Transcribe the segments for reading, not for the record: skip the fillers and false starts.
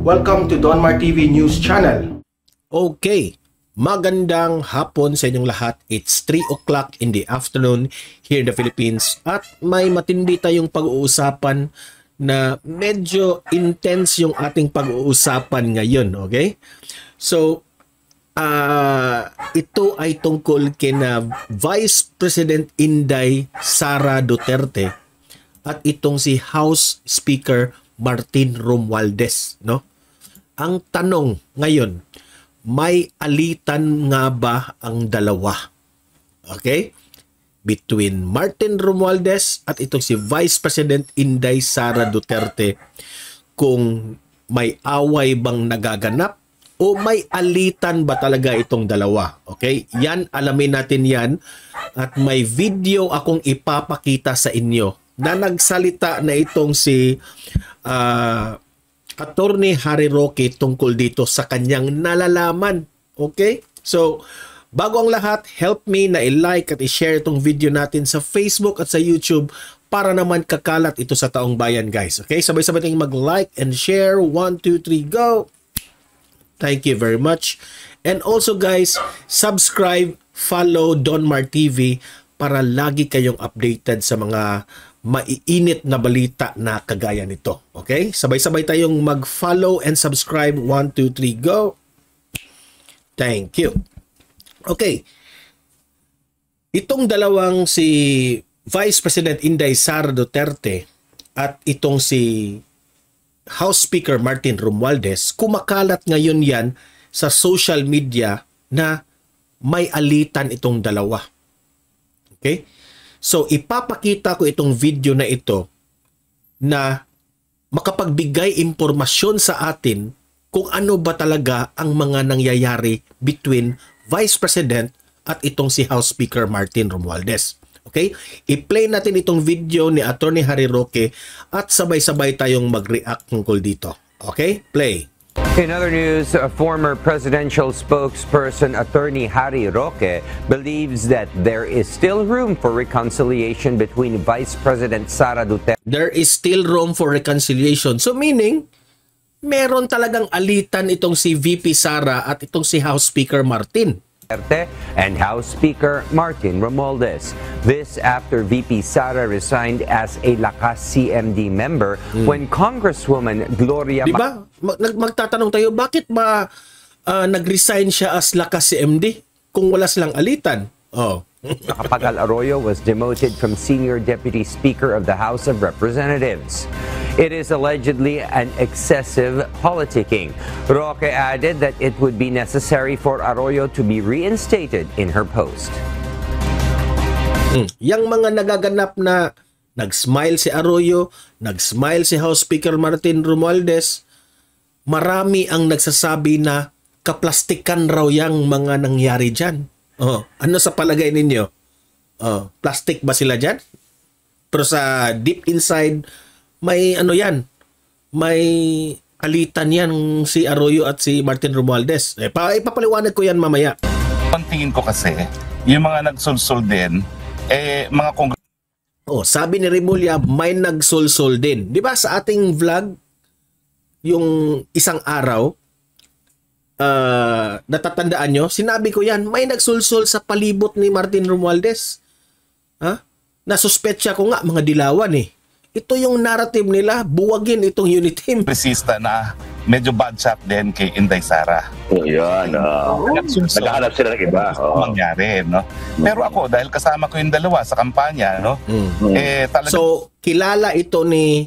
Welcome to Donmar TV News Channel. Okay, magandang hapon sa inyong lahat. It's 3 o'clock in the afternoon here in the Philippines at may matindi tayong pag-uusapan na medyo intense yung ating pag-uusapan ngayon, okay? So, ito ay tungkol kina Vice President Inday Sara Duterte at itong si House Speaker Martin Romualdez, no? Ang tanong ngayon, may alitan nga ba ang dalawa? Okay? Between Martin Romualdez at itong si Vice President Inday Sara Duterte, kung may away bang nagaganap o may alitan ba talaga itong dalawa? Okay? Yan, alamin natin yan. At may video akong ipapakita sa inyo na nagsalita na itong si Attorney Harry Roque tungkol dito sa kanyang nalalaman. Okay? So, bago ang lahat, help me na i-like at i-share itong video natin sa Facebook at sa YouTube para naman kakalat ito sa taong bayan, guys. Okay? Sabay-sabay tayong mag-like and share. 1, 2, 3, go! Thank you very much. And also, guys, subscribe, follow Donmar TV para lagi kayong updated sa mga maiinit na balita na kagaya nito. Okay? Sabay-sabay tayong mag-follow and subscribe. 1, 2, 3, go! Thank you. Okay. Itong dalawang si Vice President Inday Sara Duterte at itong si House Speaker Martin Romualdez, kumakalat ngayon yan sa social media na may alitan itong dalawa. Okay? So, ipapakita ko itong video na ito na makapagbigay impormasyon sa atin kung ano ba talaga ang mga nangyayari between Vice President at itong si House Speaker Martin Romualdez. Okay? I-play natin itong video ni Attorney Harry Roque at sabay-sabay tayong mag-react tungkol dito. Okay? Play. In other news, a former presidential spokesperson, Attorney Harry Roque, believes that there is still room for reconciliation between Vice President Sara Duterte. There is still room for reconciliation. So meaning, meron talagang alitan itong si VP Sara at itong si House Speaker Martin and House Speaker Martin Romualdez. This after VP Sara resigned as a Lakas CMD member when Congresswoman Gloria... Diba? Magtatanong tayo, bakit ba nag-resign siya as Lakas CMD kung wala silang alitan? Oh. Macapagal Arroyo was demoted from Senior Deputy Speaker of the House of Representatives. It is allegedly an excessive politicking. Roque added that it would be necessary for Arroyo to be reinstated in her post. Yang mga nagaganap na nag-smile si Arroyo, nag-smile si House Speaker Martin Romualdez, marami ang nagsasabi na kaplastikan raw yang mga nangyari dyan. Oh, ano sa palagay ninyo? Oh, plastic ba sila dyan? Pero sa deep inside, may ano yan, may alitan yan si Arroyo at si Martin Romualdez. Ipapaliwanag ko yan mamaya. Ang tingin ko kasi, yung mga nagsulsul din, mga sabi ni Remulla, may nagsulsul din. Di ba sa ating vlog, yung isang araw, natatandaan nyo, sinabi ko yan, may nagsulsul sa palibot ni Martin Romualdez. Ha? Nasuspetsya ko nga, mga dilawan eh. Ito yung narrative nila, buwagin itong unit team. Resista na medyo bad shot din kay Inday Sara. Yan. Naghahanap sila ng iba. Mangyari, no? Pero ako, dahil kasama ko yung dalawa sa kampanya, no? Talaga... So, kilala ito ni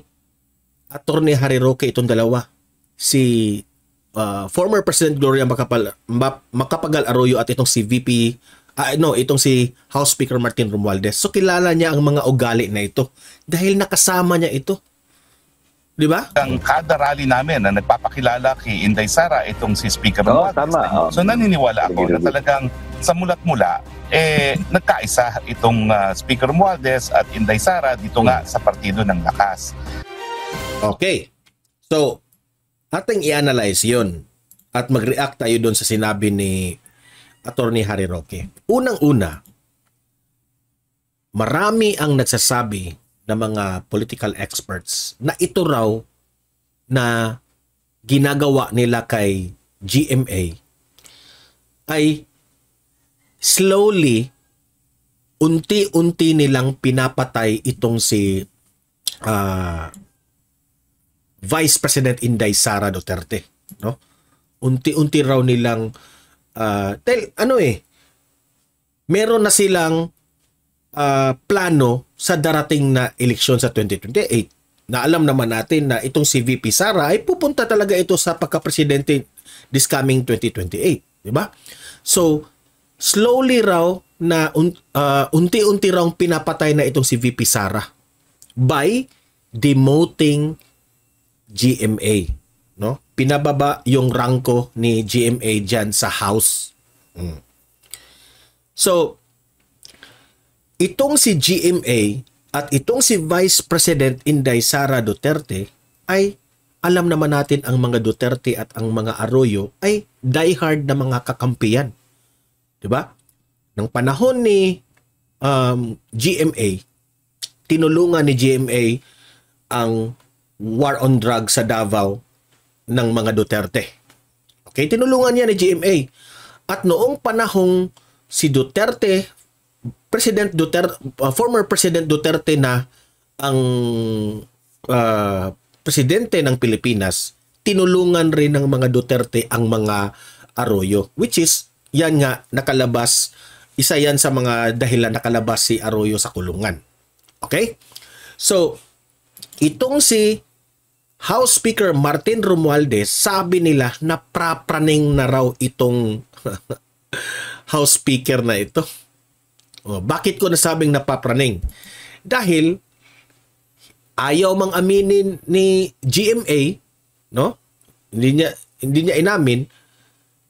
Attorney Harry Roque, itong dalawa. Si former President Gloria Macapagal Arroyo at itong si VP itong si House Speaker Martin Romualdez. So kilala niya ang mga ugali na ito dahil nakasama niya ito. Di ba? Ang kada rally namin na nagpapakilala kay Inday Sara itong si Speaker Romualdez. Tama. So naniniwala ako na talagang sa mulat-mula nagkaisa itong Speaker Romualdez at Inday Sara dito nga sa partido ng Lakas. Okay. So ating i-analyze 'yon at mag-react tayo doon sa sinabi ni Attorney Harry Roque. Unang-una, marami ang nagsasabi ng mga political experts na ito raw na ginagawa nila kay GMA ay slowly, unti-unti nilang pinapatay itong si Vice President Inday Sara Duterte, no? Unti-unti raw nilang meron na silang plano sa darating na eleksyon sa 2028. Na alam naman natin na itong si VP Sara ay pupunta talaga ito sa pagka-presidente this coming 2028, di ba? So, slowly raw na unti-unti raw pinapatay na itong si VP Sara by demoting GMA, no? Pinababa yung rangko ni GMA diyan sa House. So, itong si GMA at itong si Vice President Inday Sara Duterte ay alam naman natin ang mga Duterte at ang mga Arroyo ay diehard na mga kakampiyan. 'Di ba? Nang panahon ni GMA, tinulungan ni GMA ang war on drugs sa Davao ng mga Duterte. Okay, tinulungan niya ni GMA. At noong panahong si Duterte, former President Duterte na ang presidente ng Pilipinas, tinulungan rin ng mga Duterte ang mga Arroyo, which is yan nga nakalabas, isa yan sa mga dahilan nakalabas si Arroyo sa kulungan. Okay? So, itong si House Speaker Martin Romualdez, sabi nila na prapraning na raw itong House Speaker na ito. Bakit ko nasabing napapraning? Dahil ayaw mang aminin ni GMA, no? Hindi niya inamin,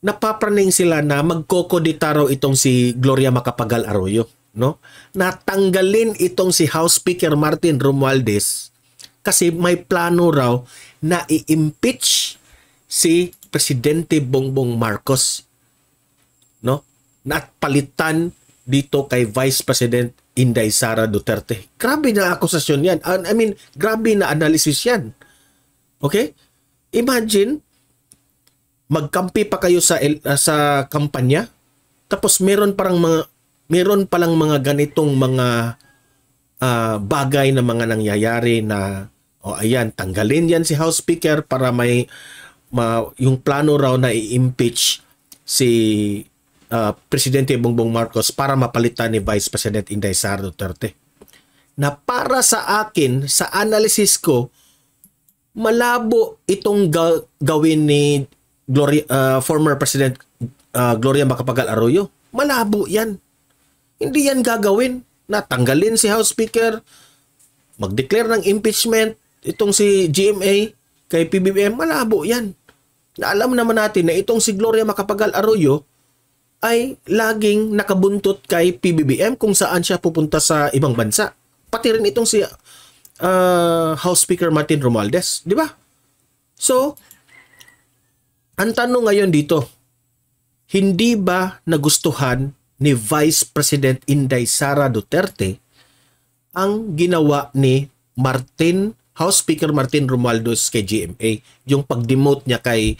napapraning sila na magkokodita raw itong si Gloria Macapagal Arroyo, no? Natanggalin itong si House Speaker Martin Romualdez kasi may plano raw na i-impeach si Presidente Bongbong Marcos, no? At palitan dito kay Vice President Inday Sara Duterte. Grabe na akusasyon yan. I mean, grabe na analysis yan. Okay? Imagine, magkampi pa kayo sa kampanya, tapos meron palang mga ganitong mga bagay na mga nangyayari na, ayan, tanggalin yan si House Speaker para may yung plano raw na i-impeach si Presidente Bongbong Marcos para mapalitan ni Vice President Inday Sara Duterte. Na para sa akin, sa analysis ko, malabo itong gawin ni former President Gloria Macapagal Arroyo. Malabo yan. Hindi yan gagawin. Natanggalin si House Speaker, mag-declare ng impeachment, itong si GMA kay PBBM, malabo yan. Na alam naman natin na itong si Gloria Macapagal Arroyo ay laging nakabuntot kay PBBM kung saan siya pupunta sa ibang bansa. Pati rin itong si House Speaker Martin Romualdez, di ba? So, ang tanong ngayon dito, hindi ba nagustuhan ni Vice President Inday Sara Duterte ang ginawa ni House Speaker Martin Romualdez kay GMA, yung pag-demote niya kay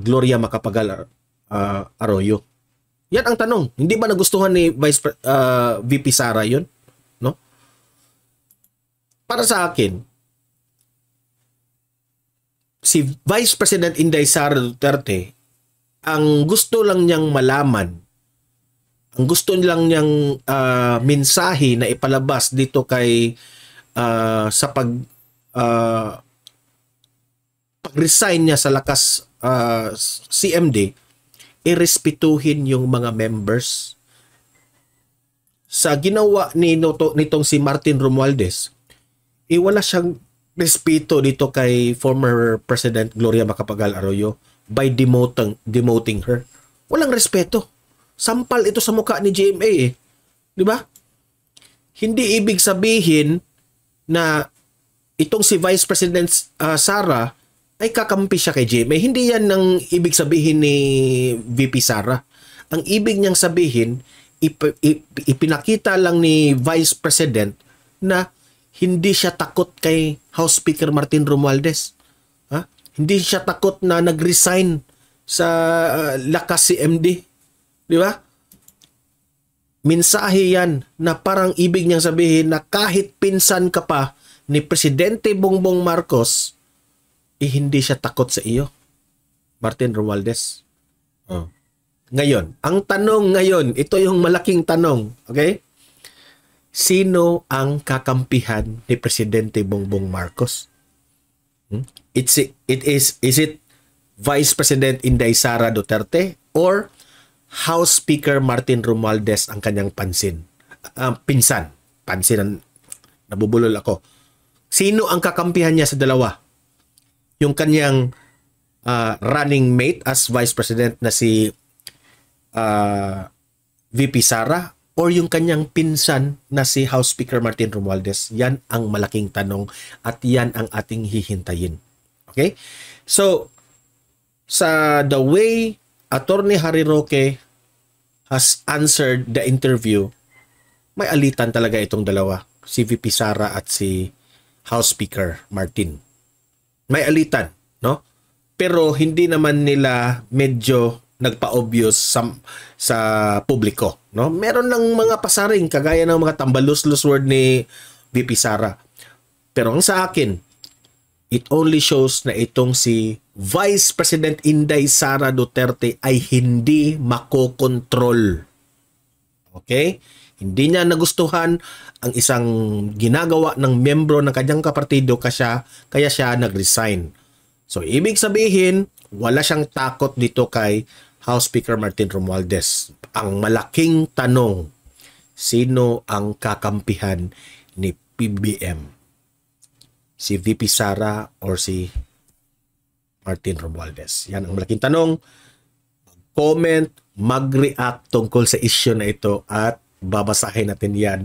Gloria Macapagal Arroyo? Yan ang tanong. Hindi ba nagustuhan ni VP Sara yun? No? Para sa akin, si Vice President Inday Sara Duterte, ang gusto lang niyang malaman, ang gusto lang niyang mensahe na ipalabas dito kay sa pag-resign niya sa lakas CMD, irespetuhin yung mga members. Sa ginawa nitong si Martin Romualdez, wala siyang respeto dito kay former President Gloria Macapagal Arroyo by demoting her. Walang respeto. Sampal ito sa mukha ni GMA eh. Di ba? Hindi ibig sabihin na itong si Vice President Sara ay kakampi siya kay GMA. Hindi yan ang ibig sabihin ni VP Sara. Ang ibig niyang sabihin, ipinakita lang ni Vice President na hindi siya takot kay House Speaker Martin Romualdez. Ha? Hindi siya takot na nag-resign sa lakas CMD. Di ba? Mensahe yan na parang ibig niyang sabihin na kahit pinsan ka pa ni Presidente Bongbong Marcos, hindi siya takot sa iyo, Martin Romualdez. Ngayon, ang tanong ngayon, ito yung malaking tanong, okay? Sino ang kakampihan ni Presidente Bongbong Marcos? Is it Vice President Inday Sara Duterte or House Speaker Martin Romualdez ang kanyang pinsan? Pansin, nabubulol ako. Sino ang kakampihan niya sa dalawa? Yung kanyang running mate as Vice President na si VP Sara or yung kanyang pinsan na si House Speaker Martin Romualdez? Yan ang malaking tanong at yan ang ating hihintayin. Okay? So, sa the way Attorney Harry Roque has answered the interview, may alitan talaga itong dalawa, si VP Sara at si House Speaker Martin. May alitan, no? Pero hindi naman nila medyo nagpa-obvious sa publiko, no? Meron lang mga pasaring kagaya ng mga tambalus-lus word ni VP Sara. Pero ang sa akin, it only shows na itong si Vice President Inday Sara Duterte ay hindi makokontrol. Okay? Hindi niya nagustuhan ang isang ginagawa ng miyembro ng kanyang kapartido kaya siya nag-resign. So, ibig sabihin, wala siyang takot dito kay House Speaker Martin Romualdez. Ang malaking tanong, sino ang kakampihan ni PBM? Si VP Sara or si Martin Romualdez? Yan ang malaking tanong. Mag-comment, mag-react tungkol sa issue na ito at babasahin natin yan.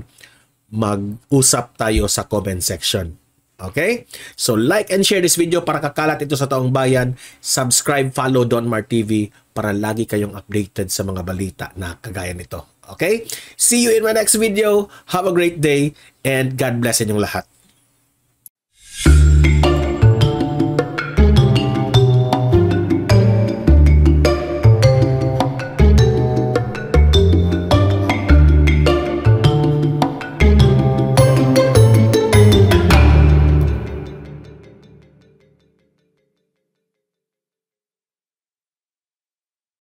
Mag-usap tayo sa comment section. Okay? So like and share this video para kakalat ito sa taong bayan. Subscribe, follow Don Mar TV para lagi kayong updated sa mga balita na kagaya nito. Okay? See you in my next video. Have a great day and God bless inyong lahat.